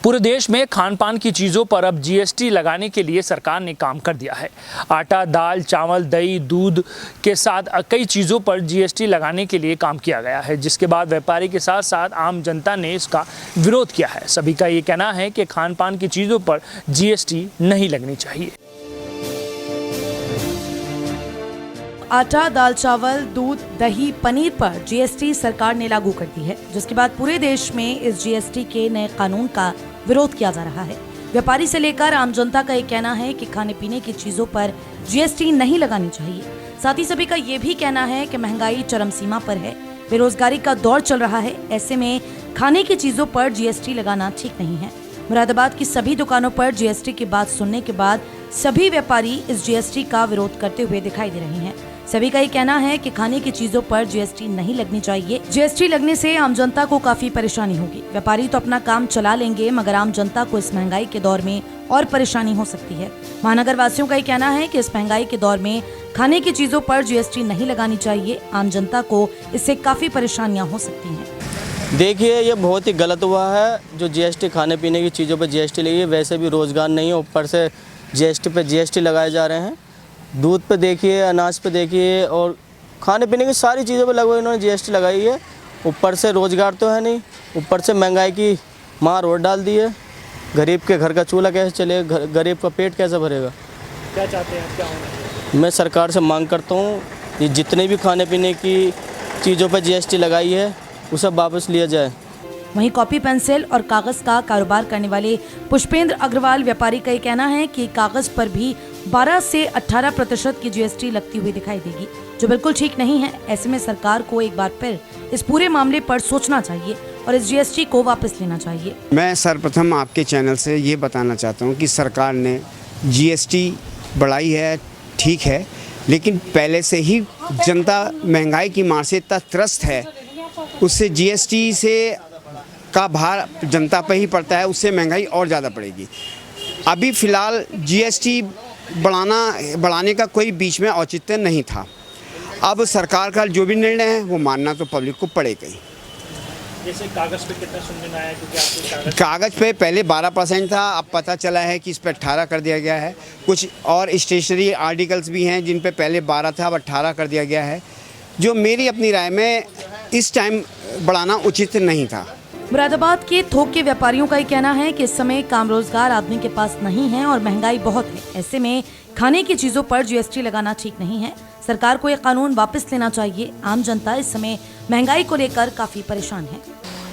पूरे देश में खान पान की चीज़ों पर अब जीएसटी लगाने के लिए सरकार ने काम कर दिया है। आटा, दाल, चावल, दही, दूध के साथ कई चीज़ों पर जीएसटी लगाने के लिए काम किया गया है, जिसके बाद व्यापारी के साथ साथ आम जनता ने इसका विरोध किया है। सभी का ये कहना है कि खान पान की चीज़ों पर जीएसटी नहीं लगनी चाहिए। आटा, दाल, चावल, दूध, दही, पनीर पर जीएसटी सरकार ने लागू कर दी है, जिसके बाद पूरे देश में इस जीएसटी के नए कानून का विरोध किया जा रहा है। व्यापारी से लेकर आम जनता का ये कहना है कि खाने पीने की चीजों पर जीएसटी नहीं लगानी चाहिए। साथ ही सभी का ये भी कहना है कि महंगाई चरम सीमा पर है, बेरोजगारी का दौर चल रहा है, ऐसे में खाने की चीजों पर जीएसटी लगाना ठीक नहीं है। मुरादाबाद की सभी दुकानों पर जीएसटी की बात सुनने के बाद सभी व्यापारी इस जीएसटी का विरोध करते हुए दिखाई दे रहे हैं। सभी का ये कहना है कि खाने की चीजों पर जीएसटी नहीं लगनी चाहिए। जीएसटी लगने से आम जनता को काफी परेशानी होगी। व्यापारी तो अपना काम चला लेंगे, मगर आम जनता को इस महंगाई के दौर में और परेशानी हो सकती है। महानगर वासियों का ये कहना है कि इस महंगाई के दौर में खाने की चीजों पर जीएसटी नहीं लगानी चाहिए। आम जनता को इससे काफी परेशानियाँ हो सकती है। देखिए, ये बहुत ही गलत हुआ है जो जीएसटी खाने पीने की चीज़ों पर जीएसटी लगी है। वैसे भी रोज़गार नहीं है, ऊपर से जीएसटी पे जीएसटी लगाए जा रहे हैं। दूध पे देखिए, अनाज पे देखिए, और खाने पीने की सारी चीज़ों पे लगभग इन्होंने जीएसटी लगाई है। ऊपर से रोज़गार तो है नहीं, ऊपर से महंगाई की मार और डाल दी है। गरीब के घर का चूल्हा कैसे चलेगा, गरीब का पेट कैसे भरेगा। क्या चाहते हैं, क्या होना? मैं सरकार से मांग करता हूँ ये जितने भी खाने पीने की चीज़ों पर जीएसटी लगाई है उसे वापस लिया जाए। वहीं कॉपी, पेंसिल और कागज का कारोबार करने वाले पुष्पेंद्र अग्रवाल व्यापारी का ये कहना है कि कागज पर भी 12 से 18% की जीएसटी लगती हुई दिखाई देगी, जो बिल्कुल ठीक नहीं है। ऐसे में सरकार को एक बार फिर इस पूरे मामले पर सोचना चाहिए और इस जीएसटी को वापस लेना चाहिए। मैं सर्वप्रथम आपके चैनल से ये बताना चाहता हूँ कि सरकार ने जीएसटी बढ़ाई है, ठीक है, लेकिन पहले से ही जनता महंगाई की मार से इतना त्रस्त है, उससे जीएसटी से का भार जनता पर ही पड़ता है, उससे महंगाई और ज़्यादा पड़ेगी। अभी फ़िलहाल जीएसटी बढ़ाने का कोई बीच में औचित्य नहीं था। अब सरकार का जो भी निर्णय है वो मानना तो पब्लिक को पड़ेगा ही। जैसे कागज़ पे कितना सुनने में आया, क्योंकि कागज़ पे पहले 12% था, अब पता चला है कि इस पर 18 कर दिया गया है। कुछ और स्टेशनरी आर्टिकल्स भी हैं जिन पे पहले 12 था, अब 18 कर दिया गया है, जो मेरी अपनी राय में इस टाइम बढ़ाना उचित नहीं था। मुरादाबाद के थोक के व्यापारियों का ये कहना है कि इस समय काम रोजगार आदमी के पास नहीं है और महंगाई बहुत है। ऐसे में खाने की चीजों पर जीएसटी लगाना ठीक नहीं है। सरकार को ये कानून वापस लेना चाहिए। आम जनता इस समय महंगाई को लेकर काफी परेशान है।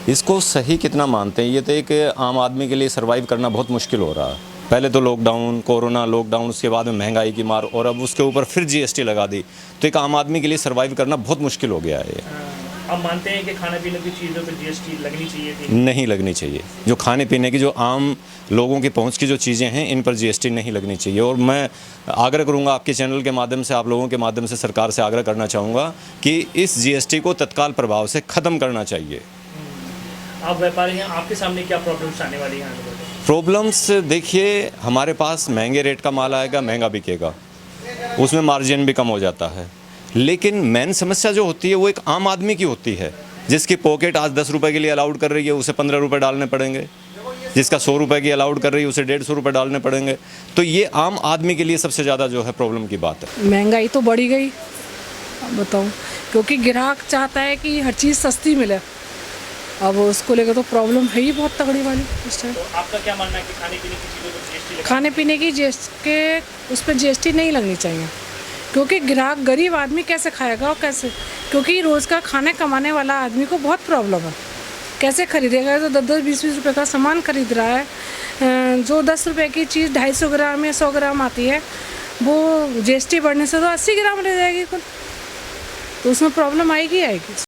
इसको सही कितना मानते हैं? ये तो एक आम आदमी के लिए सर्वाइव करना बहुत मुश्किल हो रहा है। पहले तो लॉकडाउन, कोरोना लॉकडाउन, उसके बाद में महंगाई की मार, और अब उसके ऊपर फिर जीएसटी लगा दी, तो एक आम आदमी के लिए सर्वाइव करना बहुत मुश्किल हो गया है। अब मानते हैं कि खाने पीने की चीज़ों पर जीएसटी लगनी चाहिए थी? नहीं लगनी चाहिए। जो खाने पीने की, जो आम लोगों की पहुंच की जो चीज़ें हैं, इन पर जीएसटी नहीं लगनी चाहिए। और मैं आग्रह करूंगा आपके चैनल के माध्यम से, आप लोगों के माध्यम से सरकार से आग्रह करना चाहूँगा कि इस जीएसटी को तत्काल प्रभाव से ख़त्म करना चाहिए। आप व्यापारी हैं, आपके सामने क्या प्रॉब्लम्स आने वाली हैं? प्रॉब्लम्स देखिए, हमारे पास महंगे रेट का माल आएगा, महंगा बिकेगा, उसमें मार्जिन भी कम हो जाता है। लेकिन मेन समस्या जो होती है वो एक आम आदमी की होती है, जिसकी पॉकेट आज 10 रुपये के लिए अलाउड कर रही है, उसे 15 रुपये डालने पड़ेंगे। जिसका 100 रुपये की अलाउड कर रही है, उसे 150 रुपये डालने पड़ेंगे। तो ये आम आदमी के लिए सबसे ज़्यादा जो है प्रॉब्लम की बात है। महंगाई तो बढ़ी गई, अब बताऊँ, क्योंकि ग्राहक चाहता है कि हर चीज़ सस्ती मिले। अब उसको लेकर तो प्रॉब्लम है ही बहुत तगड़ी वाली इस टाइम। तो आपका क्या मानना है कि खाने पीने की चीज़ों पर जीएसटी? खाने पीने की उस पर जीएसटी नहीं लगनी चाहिए, क्योंकि ग्राहक गरीब आदमी कैसे खाएगा और कैसे, क्योंकि रोज़ का खाने कमाने वाला आदमी को बहुत प्रॉब्लम है। कैसे खरीदेगा? तो 10-10, 20-20 रुपये का सामान खरीद रहा है। जो 10 रुपये की चीज़ 250 ग्राम या 100 ग्राम आती है, वो जीएसटी बढ़ने से तो 80 ग्राम रह जाएगी कुल, तो उसमें प्रॉब्लम आएगी।